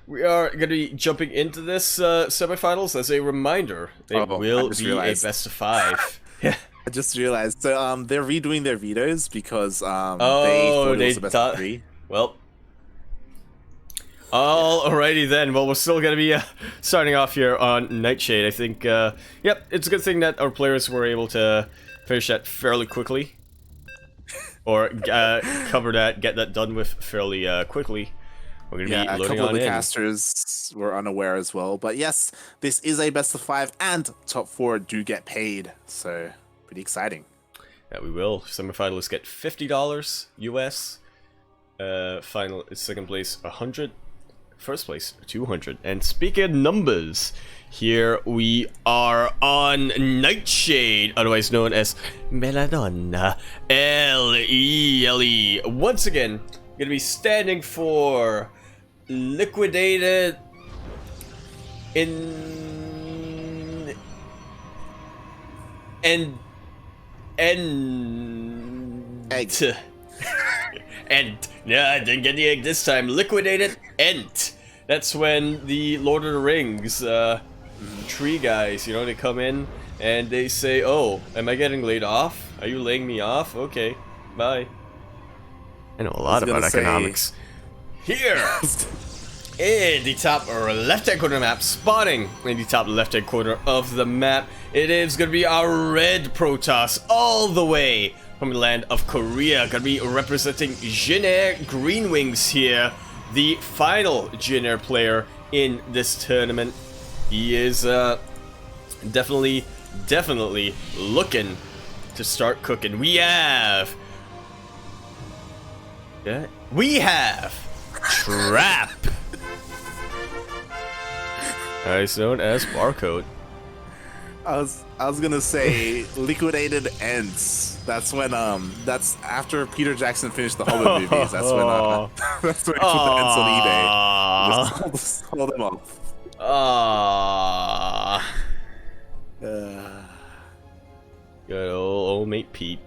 we are going to be jumping into this semifinals. As a reminder, it will be a best of 5. Yeah. I just realized. So they're redoing their vetoes because they Oh, thought it was a best of 3. Well, alrighty then. Well, we're still going to be starting off here on Nightshade. I think, yep, it's a good thing that our players were able to finish that fairly quickly. Or cover that, get that done with fairly quickly. We're going to be loading on in. A couple of the casters were unaware as well. But yes, this is a best of 5 and top 4 do get paid. So, pretty exciting. Yeah, we will. Semifinalists get $50 US. Second place 100. First place 200. And speaking of numbers, here we are on Nightshade, otherwise known as Belladonna L-E-L-E. Once again, gonna be standing for liquidated in and egg. And no, I didn't get the egg this time. Liquidated Ent. That's when the Lord of the Rings tree guys, you know, they come in and they say, "Oh, am I getting laid off? Are you laying me off? Okay, bye." I know a lot about economics. Here, in the top left-hand corner of the map, spawning in the top left-hand corner of the map, it is going to be our red Protoss all the way from the land of Korea. Gonna be representing Jin Air Green Wings here, the final Jin Air player in this tournament. He is definitely looking to start cooking. We have Trap, it's known as Barcode. I was gonna say liquidated ends. That's when that's after Peter Jackson finished the Hobbit movies. That's when that's when he put the ends on eBay. Just hold them off. Good old mate Pete.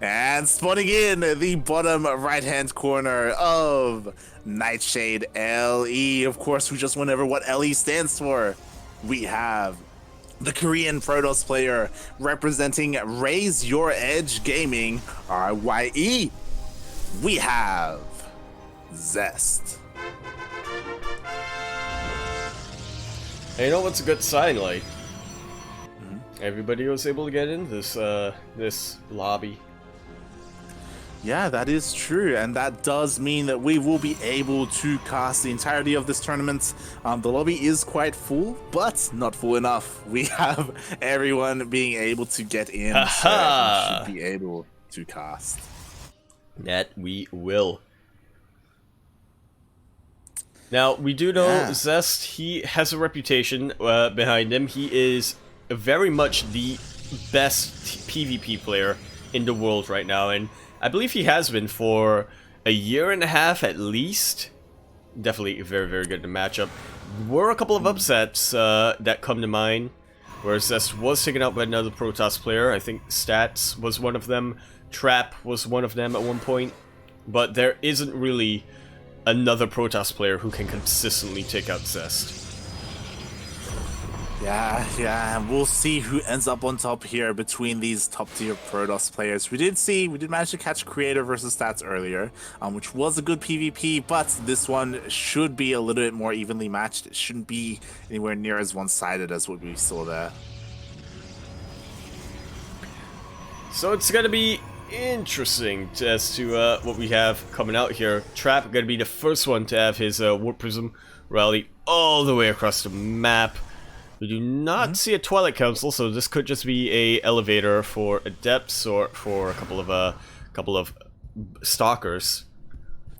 And spawning in the bottom right-hand corner of Nightshade LE. Of course, we just went over what LE stands for. We have the Korean Protoss player representing Raise Your Edge Gaming, RYE. We have Zest. And you know what's a good sign, like? Everybody was able to get in this this lobby. Yeah, that is true, and that does mean that we will be able to cast the entirety of this tournament. The lobby is quite full, but not full enough. We have everyone being able to get in, so we should be able to cast. That we will. Now, we do know Zest, he has a reputation behind him. He is very much the best PvP player in the world right now, and I believe he has been for a year and a half at least. Definitely very, very good in the matchup. Were a couple of upsets that come to mind, where Zest was taken out by another Protoss player. I think Stats was one of them. Trap was one of them at one point. But there isn't really another Protoss player who can consistently take out Zest. Yeah, we'll see who ends up on top here between these top-tier Protoss players. We did manage to catch Creator versus Stats earlier, which was a good PvP, but this one should be a little bit more evenly matched. It shouldn't be anywhere near as one-sided as what we saw there. So it's gonna be interesting as to what we have coming out here. Trap gonna be the first one to have his Warp Prism rally all the way across the map. We do not see a Twilight Council, so this could just be a elevator for Adepts or for a couple of Stalkers.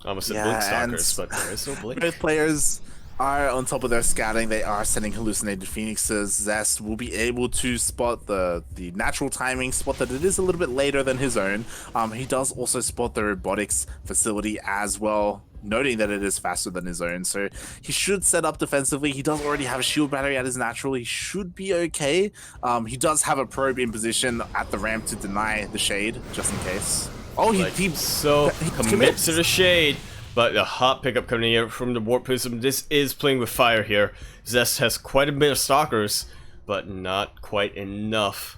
I almost said Blink Stalkers, but there is no Blink. Both players are on top of their scouting. They are sending hallucinated phoenixes. Zest will be able to spot the natural timing, spot that it is a little bit later than his own. He does also spot the robotics facility as well, noting that it is faster than his own, so he should set up defensively. He does already have a shield battery at his natural. He should be okay. He does have a probe in position at the ramp to deny the shade, just in case. Oh, he commits to the shade. but a hot pickup coming here from the Warp Prism. This is playing with fire here. Zest has quite a bit of stalkers, but not quite enough.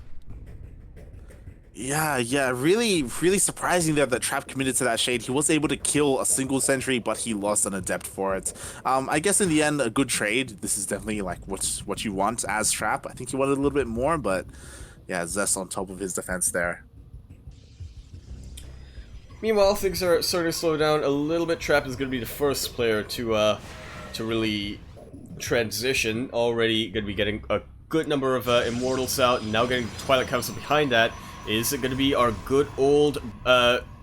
Yeah, really surprising there that Trap committed to that shade. He was able to kill a single sentry, but he lost an adept for it. I guess in the end, a good trade. This is definitely like what you want as Trap. I think he wanted a little bit more, but yeah, Zest on top of his defense there. Meanwhile, things are starting to slow down a little bit. Trap is going to be the first player to really transition. Already going to be getting a good number of Immortals out, and now getting Twilight Council behind that. Is it going to be our good old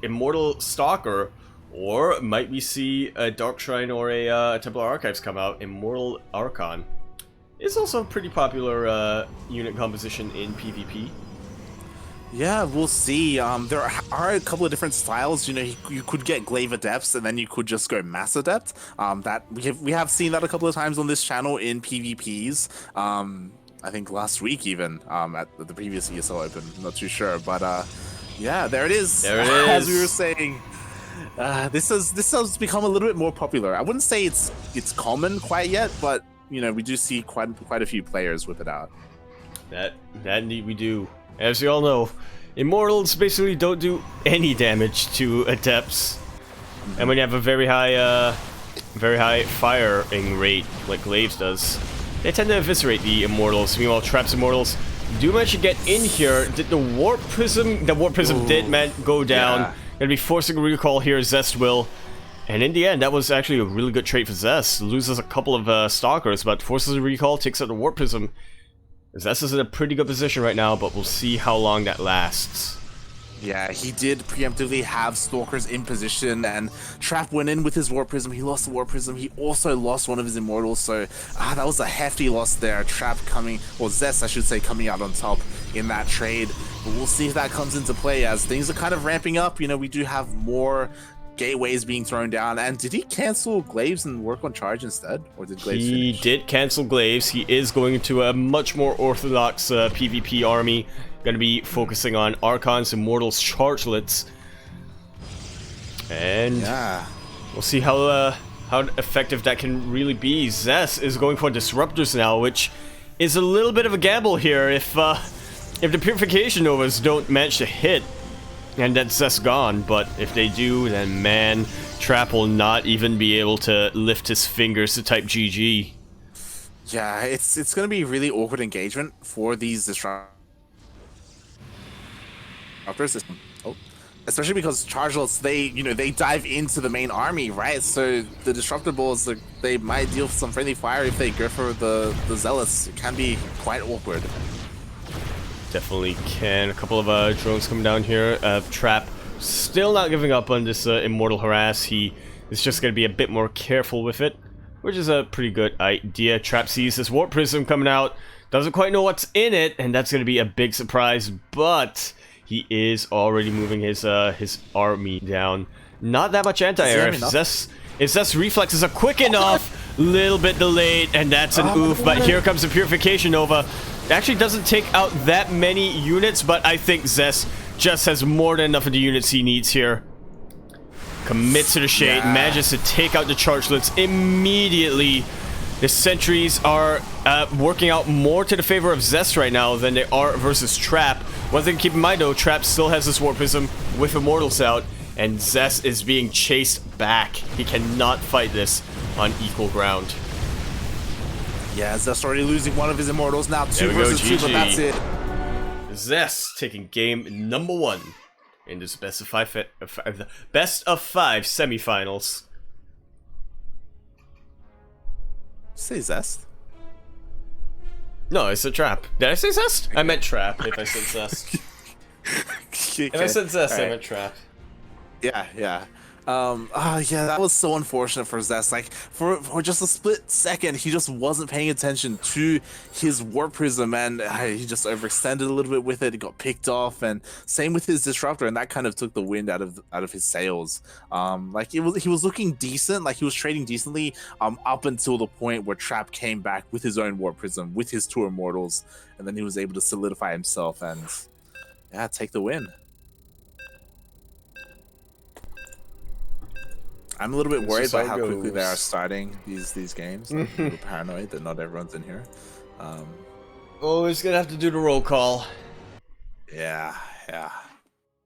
Immortal Stalker, or might we see a Dark Shrine or a Templar Archives come out? Immortal Archon is also a pretty popular unit composition in PvP. Yeah, we'll see. There are a couple of different styles. You know, you could get Glaive Adepts, and then you could just go Mass Adept. That we have seen that a couple of times on this channel in PvPs. I think last week even at the previous ESL Open. I'm not too sure, but yeah, there it is. There it is. As we were saying, this has become a little bit more popular. I wouldn't say it's common quite yet, but you know, we do see quite a few players whip it out. That indeed we do. As you all know, Immortals basically don't do any damage to Adepts, and when you have a very high firing rate like Glaives does, they tend to eviscerate the Immortals. Meanwhile, Trap's Immortals do manage to get in here. Did the Warp Prism... The Warp Prism did go down. Yeah. Gonna be forcing a recall here, Zest will. And in the end, that was actually a really good trade for Zest. Loses a couple of Stalkers, but forces a recall, takes out the Warp Prism. Zest is in a pretty good position right now, but we'll see how long that lasts. Yeah, he did preemptively have Stalkers in position, and Trap went in with his Warp Prism. He lost the Warp Prism. He also lost one of his Immortals, so that was a hefty loss there. Trap coming, or Zest, I should say, coming out on top in that trade. But we'll see if that comes into play as things are kind of ramping up. You know, we do have more gateways being thrown down. And did he cancel Glaives and work on Charge instead? Or did Glaives finish? He did cancel Glaives. He is going into a much more orthodox PvP army. Going to be focusing on Archons, Immortals, Chargelets. And yeah, we'll see how effective that can really be. Zest is going for Disruptors now, which is a little bit of a gamble here. If the Purification Novas don't manage to hit, and that's Zest gone. But if they do, then man, Trap will not even be able to lift his fingers to type GG. Yeah, it's going to be really awkward engagement for these Disruptors. Oh, especially because Chargelets, they dive into the main army, right? So the Disruptor Balls, they might deal some friendly fire if they go for the Zealots. It can be quite awkward. Definitely can. A couple of drones coming down here. Trap still not giving up on this Immortal Harass. He is just going to be a bit more careful with it, which is a pretty good idea. Trap sees this Warp Prism coming out, doesn't quite know what's in it, and that's going to be a big surprise, but he is already moving his army down. Not that much anti-air. If Zest's reflexes are quick enough, little bit delayed, and that's an oof, but here comes the Purification Nova. It actually doesn't take out that many units, but I think Zest just has more than enough of the units he needs here. Commits to the shade, manages to take out the Chargelets immediately. The sentries are working out more to the favor of Zest right now than they are versus Trap. One thing to keep in mind though, Trap still has this Warp Prism with Immortals out, and Zest is being chased back. He cannot fight this on equal ground. Yeah, Zest already losing one of his Immortals now, 2 versus 2, but that's it. Zest taking game number 1 in this best of 5 semifinals. Say Zest? No, I said Trap. Did I say Zest? I meant Trap if I said Zest. Okay. If I said Zest, right. I meant Trap. Yeah. Yeah, that was so unfortunate for Zest. Like, for just a split second, he just wasn't paying attention to his Warp Prism, and he just overextended a little bit with it. It got picked off, and same with his Disruptor, and that kind of took the wind out of his sails. Like, he was looking decent, like he was trading decently, up until the point where Trap came back with his own Warp Prism, with his 2 Immortals, and then he was able to solidify himself and, yeah, take the win. I'm a little bit It's worried just by how how it quickly they are goes. starting these games. I'm a little paranoid that not everyone's in here. Always gonna have to do the roll call. Yeah, yeah.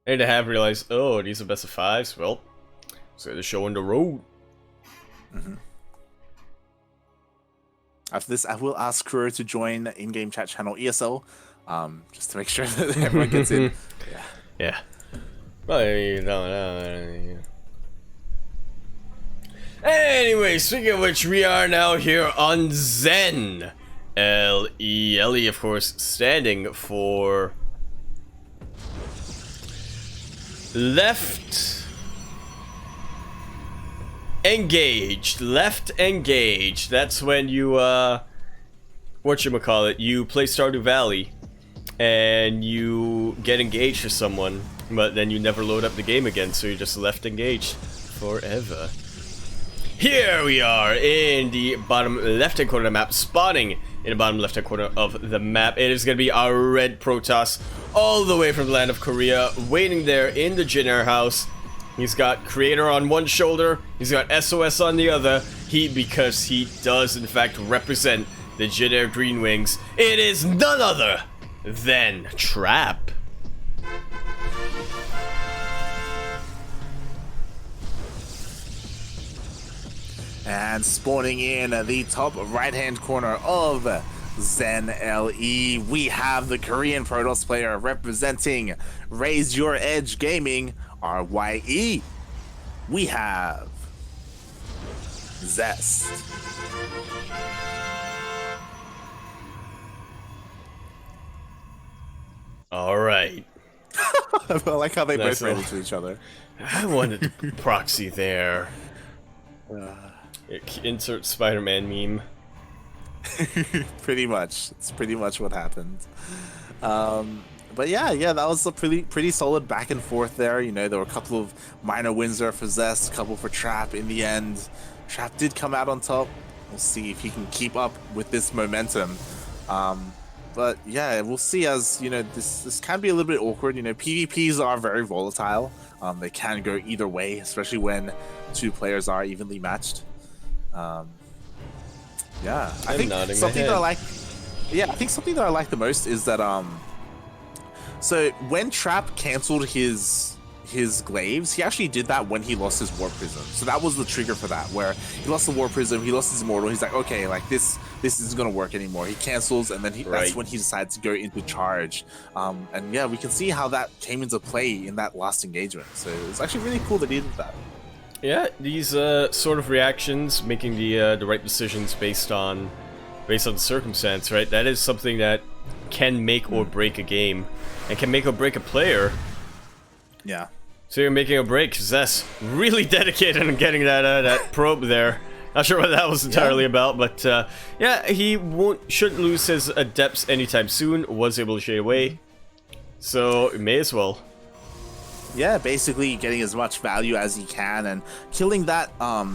And to have realized, oh, these are best of fives. Well, so the show on the road. After this, I will ask Kuro to join the in-game chat channel ESL, just to make sure that everyone gets in. Yeah. Yeah. Well, you don't. Anyway, speaking of which, we are now here on Zen. Ellie, of course, standing for left engaged. Left engaged. That's when you whatchamacallit, you play Stardew Valley and you get engaged to someone, but then you never load up the game again, so you're just left engaged forever. Here we are in the bottom left-hand corner of the map, spawning in the bottom left-hand corner of the map. It is going to be our red Protoss, all the way from the land of Korea, waiting there in the Jin Air house. He's got Creator on one shoulder, he's got SOS on the other. Because he does in fact represent the Jin Air Green Wings. It is none other than Trap. And spawning in the top right-hand corner of Zen LE, we have the Korean Protoss player representing Raise Your Edge Gaming, RYE. We have Zest. Alright. I like how they Nice both ran little- into each other. I wanted to proxy there. Insert Spider-Man meme. Pretty much. It's pretty much what happened. But yeah, that was a pretty solid back and forth there. You know, there were a couple of minor wins there for Zest, a couple for Trap. In the end, Trap did come out on top. We'll see if he can keep up with this momentum. But yeah, we'll see. As you know, this can be a little bit awkward. You know, PvPs are very volatile. They can go either way, especially when two players are evenly matched. Yeah, I think something that I like. Yeah, I think something that I like the most is that so when Trap cancelled his glaives, he actually did that when he lost his War Prism. So that was the trigger for that, where he lost the War Prism, he lost his Immortal. He's like, okay, like this isn't gonna work anymore. He cancels, and then that's when he decides to go into charge. And yeah, we can see how that came into play in that last engagement. So it's actually really cool that he did that. Yeah, these sort of reactions, making the right decisions based on the circumstance, right? That is something that can make or break a game, and can make or break a player. Yeah. So you're making a break. Zest really dedicated on getting that probe there. Not sure what that was entirely about, but yeah, he shouldn't lose his adepts anytime soon. Was able to shade away, so may as well. Yeah, basically getting as much value as he can, and killing that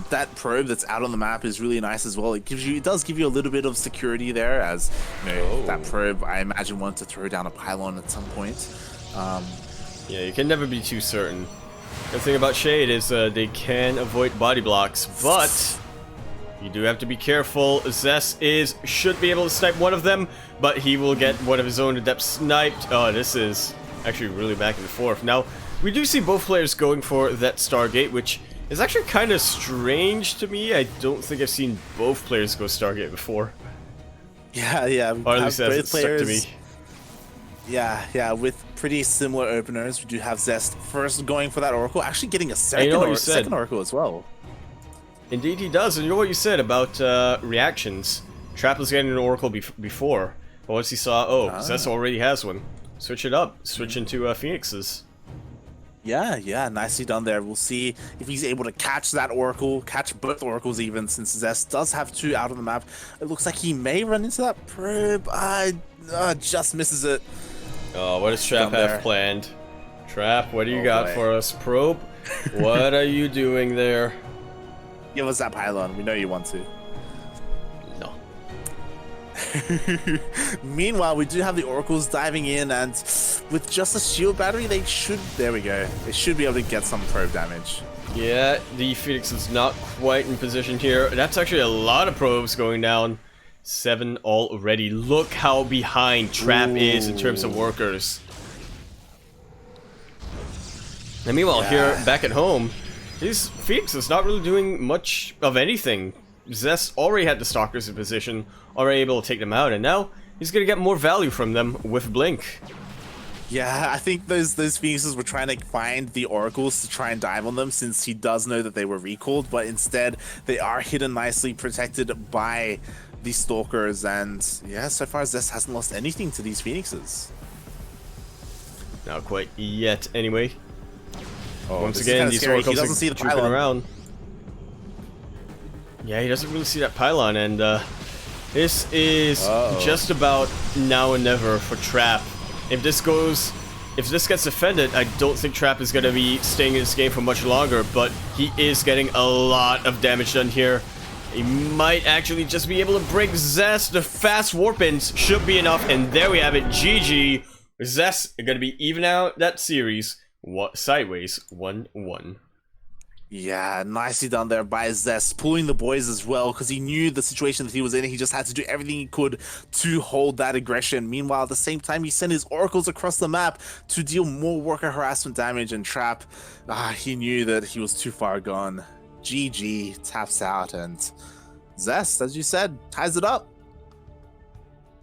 that probe that's out on the map is really nice as well. It does give you a little bit of security there, as you know, that probe, I imagine, wanted to throw down a pylon at some point. Yeah, you can never be too certain. The thing about Shade is they can avoid body blocks, but you do have to be careful. Zest should be able to snipe one of them, but he will get one of his own adepts sniped. Oh, this is actually really back and forth. Now, we do see both players going for that Stargate, which is actually kind of strange to me. I don't think I've seen both players go Stargate before. Yeah. Or at least that's it stuck to me. Yeah, with pretty similar openers. We do have Zest first going for that Oracle, actually getting a second Oracle as well. Indeed he does, and you know what you said about reactions. Trap was getting an Oracle before, but once he saw, Zest already has one. Switch it up, switch into Phoenixes. Yeah, nicely done there. We'll see if he's able to catch that Oracle, catch both Oracles even, since Zest does have two out on the map. It looks like he may run into that probe. Just misses it. Oh, what does Trap have planned? Trap, what do you got for us? Probe, what are you doing there? Give us that pylon. We know you want to. No. Meanwhile, we do have the Oracles diving in, and with just a shield battery, they should... There we go. They should be able to get some probe damage. Yeah, the Phoenix is not quite in position here. That's actually a lot of probes going down. 7 already. Look how behind Trap is in terms of workers. And meanwhile, here back at home, these Phoenix is not really doing much of anything. Zest already had the Stalkers in position, already able to take them out, and now he's gonna get more value from them with Blink. Yeah, I think those Phoenixes were trying to find the Oracles to try and dive on them, since he does know that they were recalled, but instead they are hidden nicely, protected by the Stalkers, and yeah, so far Zest hasn't lost anything to these Phoenixes. Not quite yet, anyway. Oh, Once again, these Oracles he doesn't see the trooping pylon around. Yeah, he doesn't really see that pylon, and this is just about now and never for Trap. If this gets defended, I don't think Trap is going to be staying in this game for much longer, but he is getting a lot of damage done here. He might actually just be able to break Zest. The fast warp-ins should be enough, and there we have it. GG. Zest are going to be even out that series. Sideways 1-1. Yeah, nicely done there by Zest, pulling the boys as well, because he knew the situation that he was in. He just had to do everything he could to hold that aggression. Meanwhile, at the same time, he sent his Oracles across the map to deal more worker harassment damage, and Trap, he knew that he was too far gone. GG, taps out, and Zest, as you said, ties it up.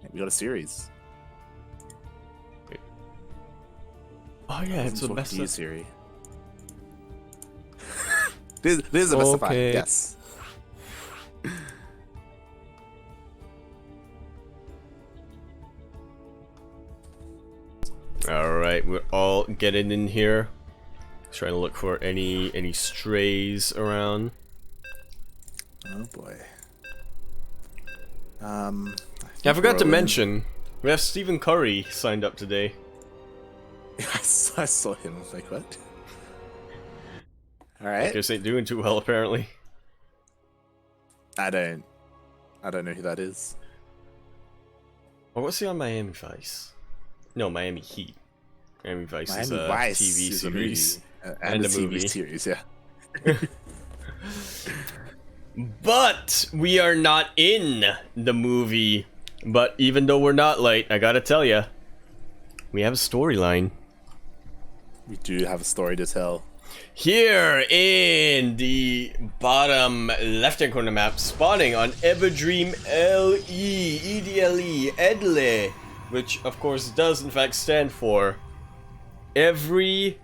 And we got a series. Oh yeah, it's the best of series. This is the best of 5, yes. Alright, we're all getting in here. Trying to look for any strays around. Oh boy. I forgot to mention, we have Stephen Curry signed up today. I saw him. I was like, what? Alright. Just ain't doing too well, apparently. I don't know who that is. Or was he on Miami Vice? No, Miami Heat. Miami Vice is a Vice TV is series. And a movie. TV series, yeah. But we are not in the movie. But even though we're not late, I gotta tell ya, we have a storyline. We do have a story to tell. Here in the bottom left-hand corner map, spawning on Everdream EDLE, Edle, which of course does in fact stand for every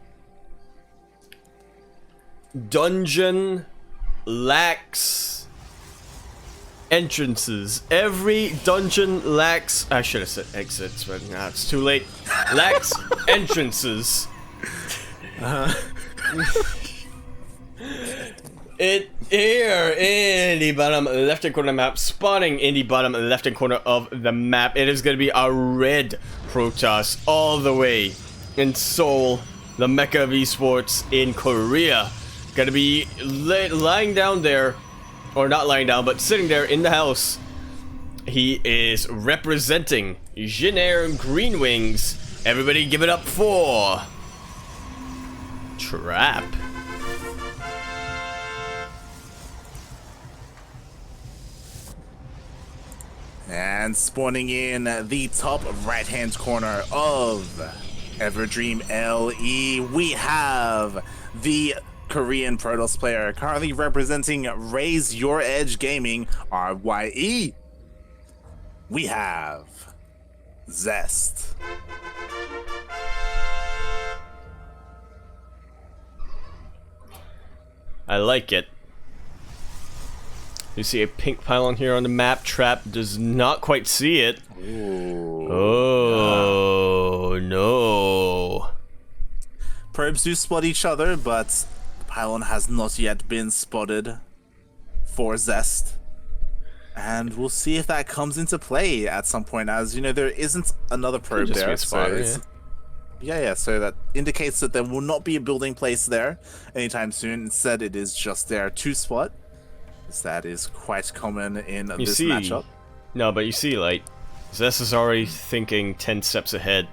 dungeon lacks entrances. Every dungeon lacks, I should have said exits, but now it's too late. Lacks entrances. It here in the bottom left-hand corner map, spawning in the bottom left-hand corner of the map, it is going to be a red Protoss all the way in Seoul, the mecca of esports in Korea. Going to be lying down there, or not lying down, but sitting there in the house. He is representing Jinair Green Wings. Everybody give it up for Trap. And spawning in the top right-hand corner of Everdream LE, we have the Korean Protoss player currently representing Raise Your Edge Gaming, RYE. We have Zest. I like it. You see a pink pylon here on the map. Trap does not quite see it. Ooh. Oh, no. Probes do spot each other, but the pylon has not yet been spotted for Zest. And we'll see if that comes into play at some point, as you know, there isn't another probe there. So that indicates that there will not be a building place there anytime soon. Instead, it is just there to spot. That is quite common in this matchup. No, but you see, like, Zest is already thinking 10 steps ahead.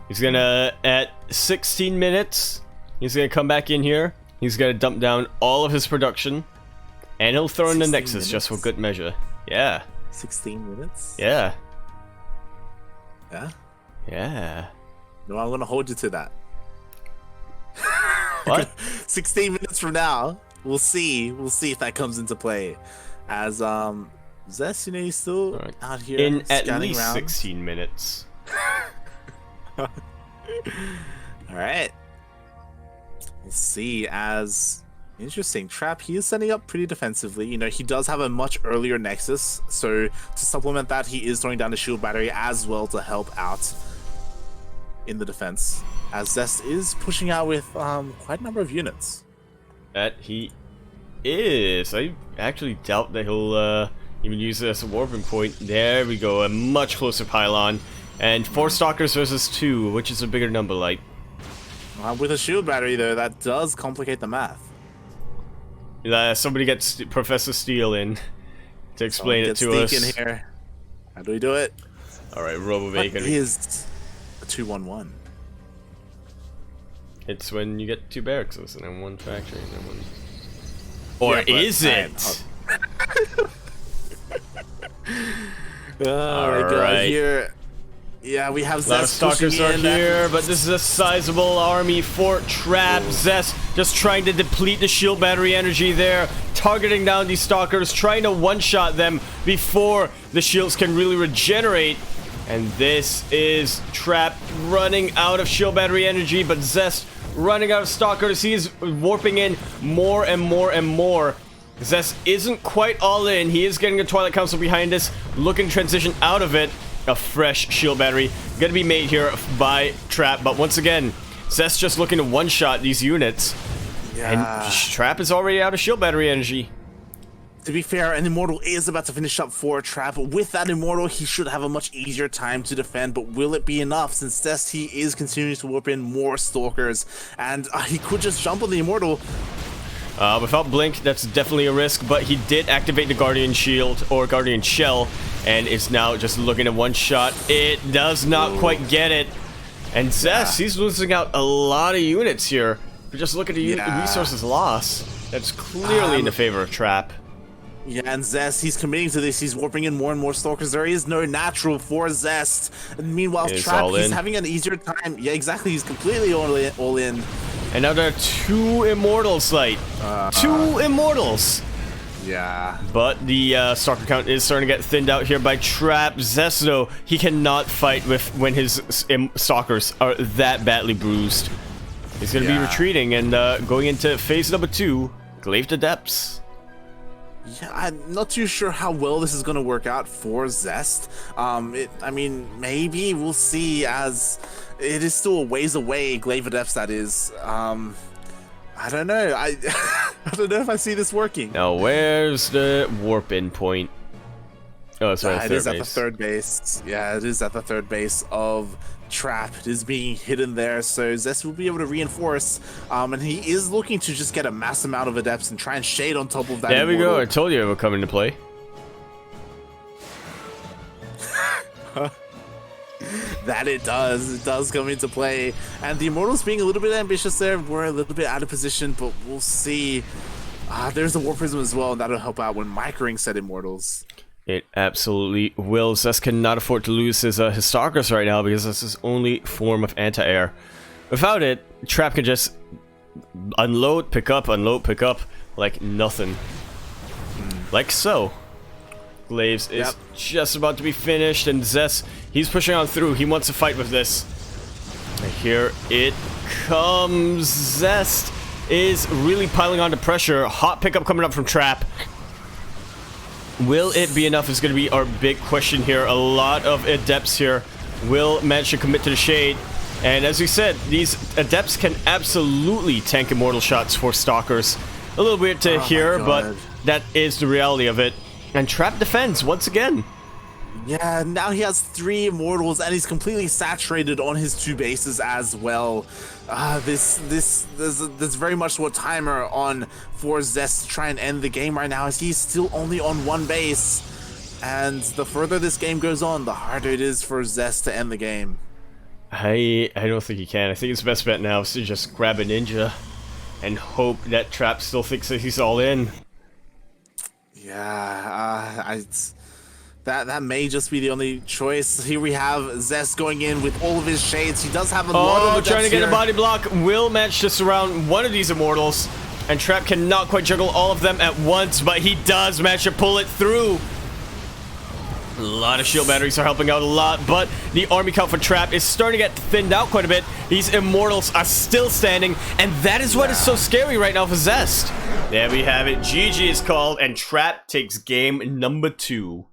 He's gonna, at 16 minutes, he's gonna come back in here, He's gonna dump down all of his production, and he'll throw in the 16 Nexus just for minutes? good measure. Yeah. 16 minutes? Yeah. Yeah? Yeah. No, I'm gonna hold you to that. What? 16 minutes from now, we'll see. We'll see if that comes into play. As Zest, you know, he's still out here In at scanning least around. 16 minutes. All right. We'll see. As interesting, Trap, he is setting up pretty defensively. You know, he does have a much earlier Nexus, so to supplement that, he is throwing down the shield battery as well to help out in the defense. As Zest is pushing out with quite a number of units. That he is. I actually doubt that he'll even use this as a warping point. There we go. A much closer pylon. And 4 Stalkers versus 2, which is a bigger number, like. With a shield battery, though, that does complicate the math. Somebody gets Professor Steel in to explain it to us. In here. How do we do it? Alright, RoboVacon. What is a 2-1-1? It's when you get 2 barracks and then 1 factory and then 1. Or Yeah, is it? Oh my god, here. Yeah, we have A lot of Zest Stalkers pushing are in. here, but this is a sizable army for Trap. Zest just trying to deplete the shield battery energy there, targeting down these Stalkers, trying to one-shot them before the shields can really regenerate. And this is Trap running out of shield battery energy, but Zest running out of Stalkers. He is warping in more and more and more. Zest isn't quite all in. He is getting a Twilight Council behind us, looking to transition out of it. A fresh shield battery gonna be made here by Trap, but once again, Zest just looking to one-shot these units. Yeah. And Trap is already out of shield battery energy. To be fair, an Immortal is about to finish up for Trap. With that Immortal, he should have a much easier time to defend, but will it be enough? Since Zest, he is continuing to warp in more Stalkers, and he could just jump on the Immortal. Without Blink, that's definitely a risk, but he did activate the Guardian Shield, or Guardian Shell, and it's now just looking at one shot. It does not quite get it. And Zest, he's losing out a lot of units here. But just look at the resources lost. That's clearly in the favor of Trap. Yeah, and Zest, he's committing to this. He's warping in more and more Stalkers. There is no natural for Zest. And meanwhile, Trap, he's having an easier time. Yeah, exactly. He's completely all in. And now there are 2 Immortals, like. 2 Immortals! Yeah. But the Stalker count is starting to get thinned out here by Trap. Zest, though, he cannot fight with when his Stalkers are that badly bruised. He's going to be retreating and going into phase number 2, Glaive to Depths. Yeah, I'm not too sure how well this is going to work out for Zest. I mean, maybe we'll see, as it is still a ways away, Glaive of Depths, that is. I don't know. I don't know if I see this working. Now, where's the warp in point? Oh, sorry, it is at the third base. Yeah, it is at the third base of Trap. It is being hidden there, so Zest will be able to reinforce. And he is looking to just get a mass amount of Adepts and try and shade on top of that. There we Immortal. go. I told you it would come into play. That it does come into play, and the Immortals being a little bit ambitious there. We're a little bit out of position, but we'll see. There's the War Prism as well, and that'll help out when microing said Immortals. It absolutely will. Zest cannot afford to lose his Stalkers right now because that's his only form of anti-air. Without it, Trap can just unload, pick up, like nothing. Like so. Glaives is just about to be finished, and Zest, he's pushing on through. He wants to fight with this. And here it comes. Zest is really piling on the pressure. Hot pickup coming up from Trap. Will it be enough is going to be our big question here. A lot of Adepts here will manage to commit to the shade. And as we said, these Adepts can absolutely tank Immortal shots for Stalkers. A little weird to hear, but that is the reality of it. And Trap defends once again. Yeah, now he has 3 Immortals, and he's completely saturated on his 2 bases as well. There's very much so a timer on for Zest to try and end the game right now, as he's still only on 1 base. And the further this game goes on, the harder it is for Zest to end the game. I don't think he can. I think his best bet now is to just grab a ninja and hope that Trap still thinks that he's all in. Yeah, that may just be the only choice. Here we have Zest going in with all of his shades. He does have a lot of the trying to get here. a body block. Will manage to surround one of these Immortals, and Trap cannot quite juggle all of them at once, but he does manage to pull it through. A lot of shield batteries are helping out a lot, but the army count for Trap is starting to get thinned out quite a bit. These Immortals are still standing, and that is what is so scary right now for Zest. There we have it. GG is called, and Trap takes game number 2.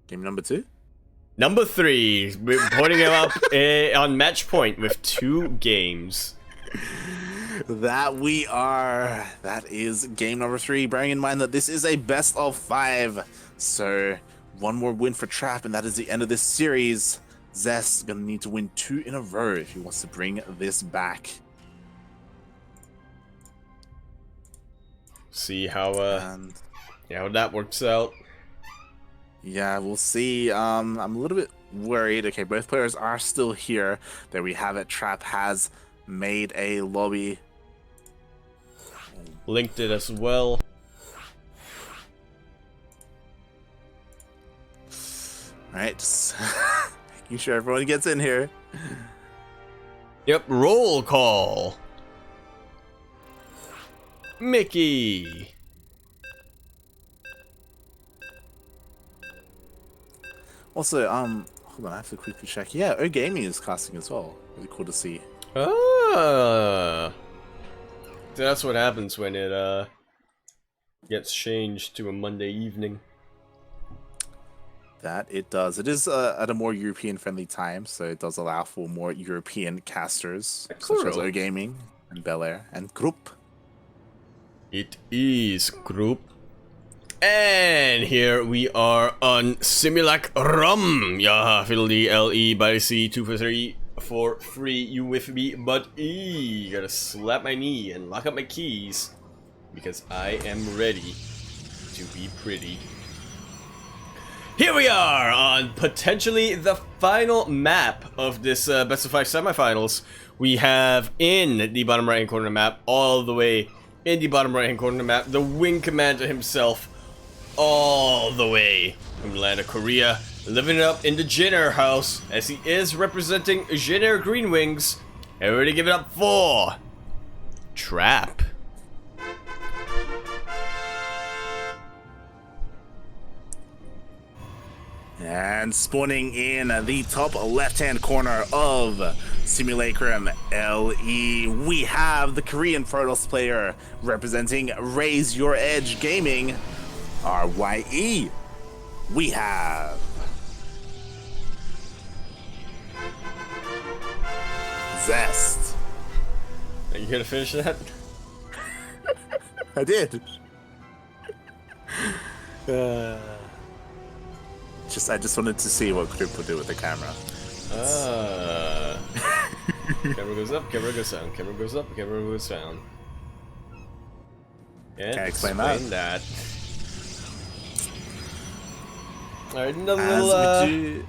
Game number 2? Number 3. We're putting him up on match point with 2 games. That is game number 3, bearing in mind that this is a best of 5. So one more win for Trap, and that is the end of this series. Zest gonna need to win 2 in a row if he wants to bring this back. See how how that works out. Yeah, we'll see. I'm a little bit worried. Okay, both players are still here. There we have it. Trap has made a lobby. Linked it as well. Alright, just making sure everyone gets in here. Yep, roll call. Mickey. Also, hold on, I have to quickly check. Yeah, O Gaming is casting as well. Really cool to see. Ah. So that's what happens when it gets changed to a Monday evening. That it does. It is at a more European-friendly time, so it does allow for more European casters, such as O Gaming and Bel Air and Group. It is Group. And here we are on Simulac Rum. Yaha, Fiddly LE by C 243 for free. You with me, but gotta slap my knee and lock up my keys because I am ready to be pretty. Here we are on potentially the final map of this best of 5 semifinals. We have in the bottom right hand corner of the map, all the way in the bottom right hand corner of the map, the Wing Commander himself, all the way from the land of Korea, living it up in the Jinner house as he is representing Jinner Green Wings. Everybody give it up for Trap. And spawning in the top left-hand corner of Simulacrum LE, we have the Korean Protoss player representing Raise Your Edge Gaming, RYE. We have Zest. Are you gonna finish that? I did. I just wanted to see what Grip would do with the camera. Camera goes up, camera goes down, camera goes up, camera goes down. And Can I explain that? Alright, another little,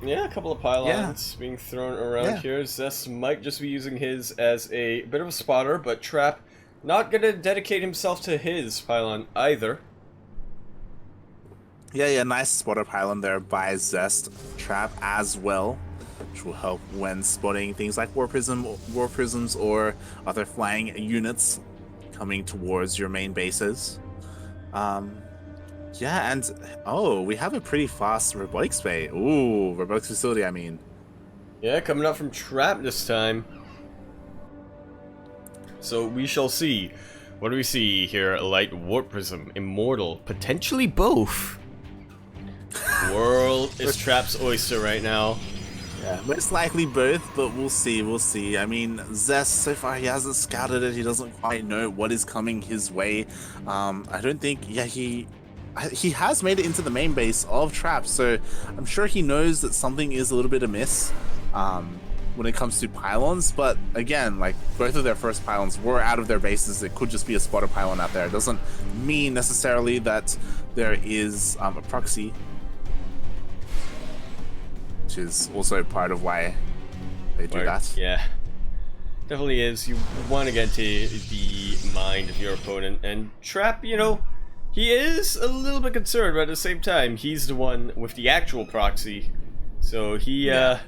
yeah, a couple of pylons being thrown around here. Zest might just be using his as a bit of a spotter, but Trap not gonna dedicate himself to his pylon either. Yeah, nice spotter pylon there by Zest. Trap as well, which will help when spotting things like war prisms or other flying units coming towards your main bases. Yeah, and we have a pretty fast robotics bay. Ooh, robotics facility, I mean. Yeah, coming up from Trap this time. So we shall see. What do we see here? Light Warp Prism, Immortal, potentially both. World is Trap's oyster right now. Yeah, most likely both, but we'll see. I mean, Zest, so far he hasn't scouted it. He doesn't quite know what is coming his way. I don't think, he has made it into the main base of Trap, so I'm sure he knows that something is a little bit amiss when it comes to pylons. But again, like, both of their first pylons were out of their bases. It could just be a spotter pylon out there. It doesn't mean necessarily that there is a proxy, which is also part of why they do that. Yeah, definitely is. You want to get to the mind of your opponent, and Trap, you know, he is a little bit concerned, but at the same time, he's the one with the actual proxy. So he on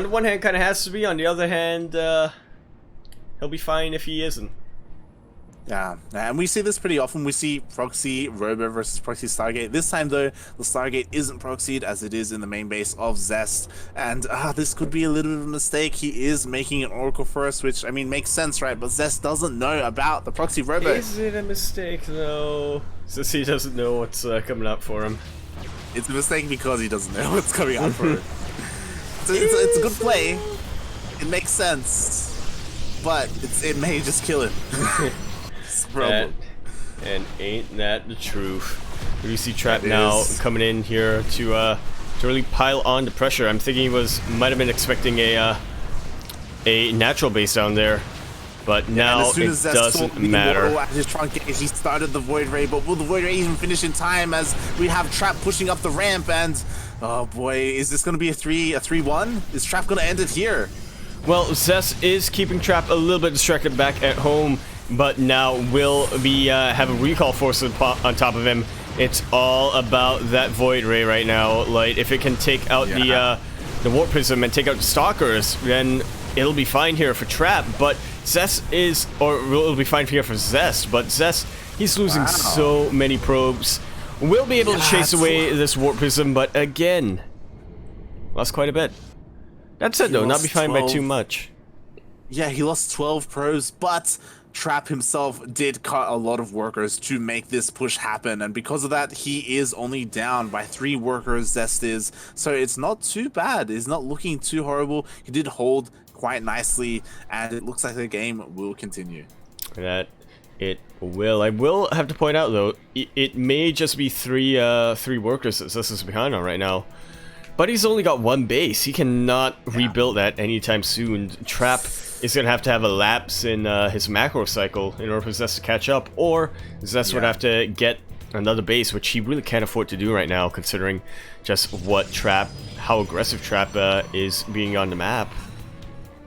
the one hand kind of has to be, on the other hand, he'll be fine if he isn't. Yeah, and we see this pretty often. We see proxy Robo versus proxy Stargate. This time, though, the Stargate isn't proxied as it is in the main base of Zest. And this could be a little bit of a mistake. He is making an Oracle first, which, I mean, makes sense, right? But Zest doesn't know about the proxy Robo. Is it a mistake, though? Since he doesn't know what's coming up for him. It's a mistake because he doesn't know what's coming up for him. It's a good play. It makes sense. But it may just kill him. And ain't that the truth? We see Trap now coming in here to really pile on the pressure. I'm thinking he might have been expecting a natural base down there, but now it doesn't matter. He started the Void Ray, but will the Void Ray even finish in time as we have Trap pushing up the ramp? And oh boy, is this going to be a 3-1? Is Trap going to end it here? Well, Zest is keeping Trap a little bit distracted back at home, but now will be have a recall force on top of him. It's all about that Void Ray right now. Like, if it can take out the Warp Prism and take out the Stalkers, then it'll be fine here for Trap. But Zest it'll be fine here for Zest. But Zest, he's losing so many probes. Will be able to chase away this Warp Prism, but again, lost quite a bit. That said, though, not be fine by too much. Yeah, he lost 12 probes, but Trap himself did cut a lot of workers to make this push happen, and because of that, he is only down by 3 workers, Zest is. So it's not too bad. It's not looking too horrible. He did hold quite nicely, and it looks like the game will continue. That it will. I will have to point out, though, it may just be three workers that Zest is behind on right now. But he's only got 1 base. He cannot rebuild that anytime soon. Trap is going to have a lapse in his macro cycle in order for Zest to catch up, or Zest would have to get another base, which he really can't afford to do right now, considering just how aggressive Trap is being on the map.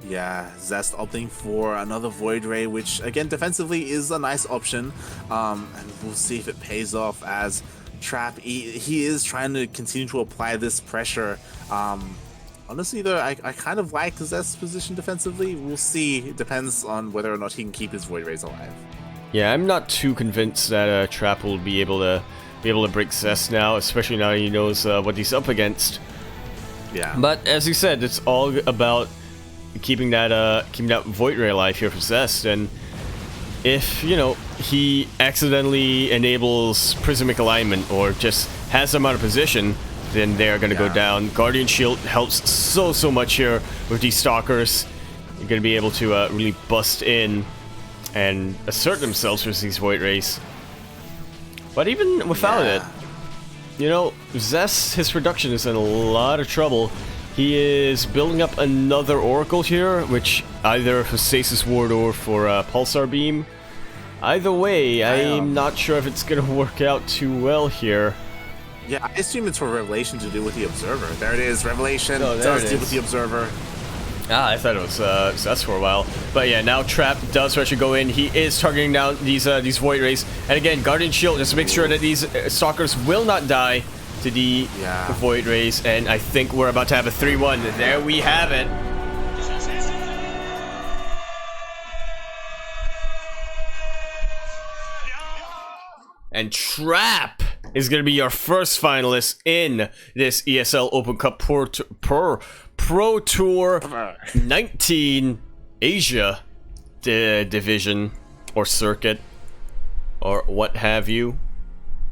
Yeah, Zest opting for another Void Ray, which, again, defensively is a nice option, and we'll see if it pays off as Trap, he is trying to continue to apply this pressure. Honestly, though, I kind of like Zest's position defensively. We'll see. It depends on whether or not he can keep his Void Rays alive. Yeah, I'm not too convinced that Trap will be able to break Zest now, especially now he knows what he's up against. Yeah. But as you said, it's all about keeping that Void Ray alive here for Zest, and if, you know, he accidentally enables Prismic Alignment or just has them out of position, then they're going to go down. Guardian Shield helps so much here with these Stalkers. You're going to be able to really bust in and assert themselves with these Void Rays. But even without it, you know, Zest, his production is in a lot of trouble. He is building up another Oracle here, which either for Stasis Ward or for Pulsar Beam. Either way, I'm not sure if it's going to work out too well here. Yeah, I assume it's for Revelation to do with the Observer. There it is, Revelation does deal with the Observer. I thought it was Zest for a while. But yeah, now Trap does actually go in. He is targeting down these Void Rays. And again, Guardian Shield, just to make sure that these Stalkers will not die to the Void Rays, and I think we're about to have a 3-1. There we have it. And Trap is going to be your first finalist in this ESL Open Cup Pro Tour 19 Asia division or circuit or what have you.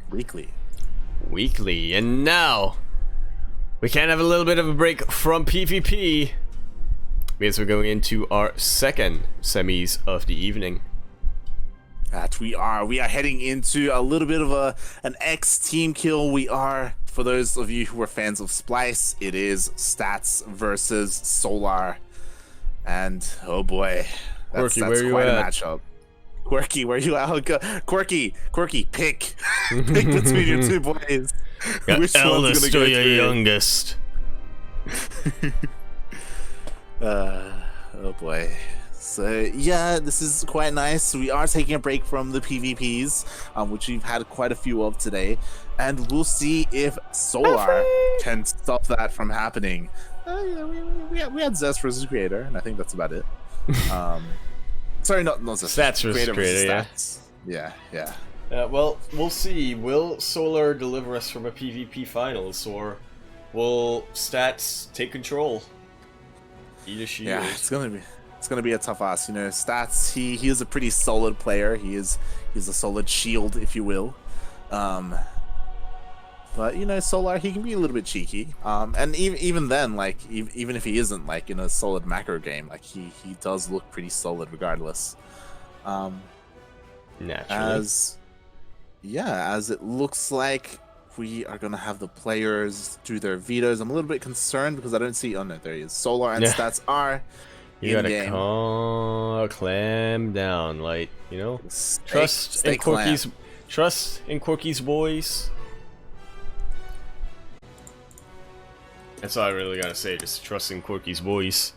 Weekly. And now we can have a little bit of a break from PvP because we're going into our second semis of the evening. That we are heading into a little bit of an X team kill. We are, for those of you who are fans of Splice, it is Stats versus Solar. And oh boy, that's quite a matchup. Quirky, where you at? Quirky, pick between your two boys. Which eldest or your youngest? Oh boy. So yeah, this is quite nice. We are taking a break from the PvPs, which we've had quite a few of today, and we'll see if Solar can stop that from happening. We had Zest versus Creator, and I think that's about it. Sorry, not Zest. Stats versus Creator, yeah. Stats. Yeah. Well, we'll see. Will Solar deliver us from a PvP finals, or will Stats take control? Either she Yeah, is. it's gonna be a tough ask. You know, Stats. He is a pretty solid player. He's a solid shield, if you will. But you know, Solar, he can be a little bit cheeky. And even then, like even if he isn't like in a solid macro game, like he does look pretty solid regardless. Naturally. As it looks like we are gonna have the players do their vetoes. I'm a little bit concerned because I don't see. Oh no, there he is. Solar and Stats are. You gotta clam down, like, you know. Trust in Corky's boys. That's all I really gotta say. Just trust in Corky's boys.